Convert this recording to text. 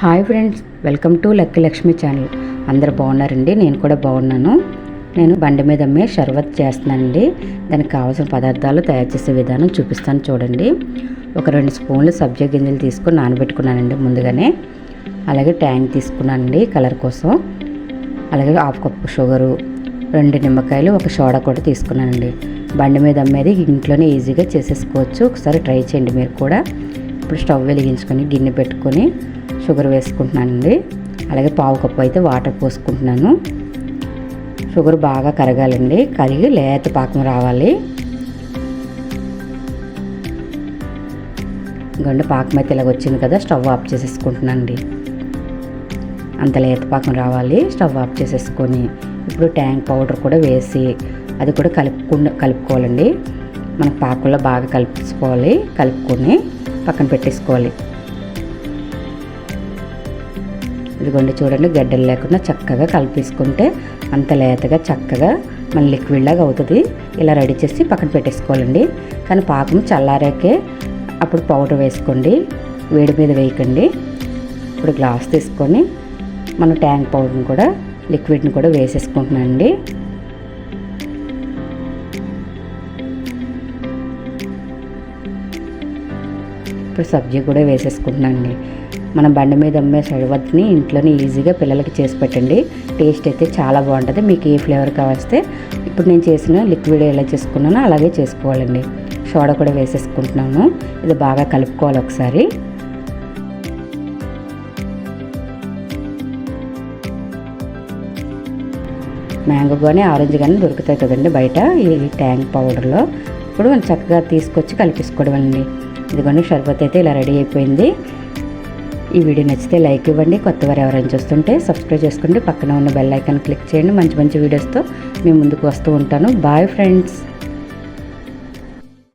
Hi friends, welcome to lucky Lakshmi channel. అందరు బాగున్నారండి? నేను కూడా బాగున్నాను. నేను బండి మీద అమ్మే షర్బత్ చేస్తున్నానండి. దానికి కావాల్సిన పదార్థాలు తయారు చేసే విధానం చూపిస్తాను చూడండి. ఒక 2 స్పూన్లు సబ్జా గింజలు తీసుకొని నానబెట్టుకున్నానండి ముందుగానే. అలాగే ట్యాంక్ తీసుకున్నానండి కలర్ కోసం. అలాగే 1/2 కప్పు షుగరు, 2 నిమ్మకాయలు, 1 సోడా కూడా తీసుకున్నానండి. బండి మీద అమ్మేది ఇంట్లోనే ఈజీగా చేసేసుకోవచ్చు. ఒకసారి ట్రై చేయండి మీరు కూడా. ఇప్పుడు స్టవ్ వెలిగించుకొని గిన్నె పెట్టుకొని షుగర్ వేసుకుంటున్నానండి. అలాగే 1/2 కప్పు అయితే వాటర్ పోసుకుంటున్నాను. షుగర్ బాగా కరగాలండి. కరిగి లేత పాకం రావాలి. గండి పాకం అయితే ఇలాగ వచ్చింది కదా, స్టవ్ ఆఫ్ చేసేసుకుంటున్నానండి. అంత లేత పాకం రావాలి. స్టవ్ ఆఫ్ చేసేసుకొని ఇప్పుడు ట్యాంక్ పౌడర్ కూడా వేసి అది కూడా కలుపుకోవాలండి. మనకు పాకంలో బాగా కలుపుకొని పక్కన పెట్టేసుకోవాలి. ఇదిగోండి చూడండి, గడ్డలు లేకుండా చక్కగా కలిపేసుకుంటే అంత లేతగా చక్కగా మన లిక్విడ్ లాగా అవుతుంది. ఇలా రెడీ చేసి పక్కన పెట్టేసుకోవాలండి. కానీ పాకం చల్లారాకే అప్పుడు పౌడర్ వేసుకోండి, వేడి మీద వేయకండి. ఇప్పుడు గ్లాస్ తీసుకొని మనం ట్యాంక్ పౌడర్ని కూడా లిక్విడ్ని కూడా వేసేసుకుంటున్నానండి. ఇప్పుడు సబ్జీ కూడా వేసేసుకుంటున్నానండి. మన బండి మీద అమ్మే షర్బత్ని ఇంట్లోనే ఈజీగా పిల్లలకి చేసి పెట్టండి. టేస్ట్ అయితే చాలా బాగుంటుంది. మీకు ఏ ఫ్లేవర్ కావస్తే ఇప్పుడు నేను చేసిన లిక్విడ్ ఎలా చేసుకున్నానో అలాగే చేసుకోవాలండి. సోడా కూడా వేసేసుకుంటున్నాను. ఇది బాగా కలుపుకోవాలి ఒకసారి. మ్యాంగో కానీ ఆరెంజ్ కానీ దొరుకుతాయి కదండి బయట ఈ ట్యాంక్ పౌడర్లో. ఇప్పుడు మనం చక్కగా తీసుకొచ్చి కలిపేసుకోవడం అండి. ఇదిగోండి షర్బత్ అయితే ఇలా రెడీ అయిపోయింది. ఈ వీడియో నచ్చితే లైక్ ఇవ్వండి. కొత్తవారు ఎవరైనా చూస్తుంటే సబ్స్క్రైబ్ చేసుకోండి. పక్కన ఉన్న బెల్ ఐకాన్ క్లిక్ చేయండి. మంచి మంచి వీడియోస్తో మీ ముందుకు వస్తూ ఉంటాను. Bye friends.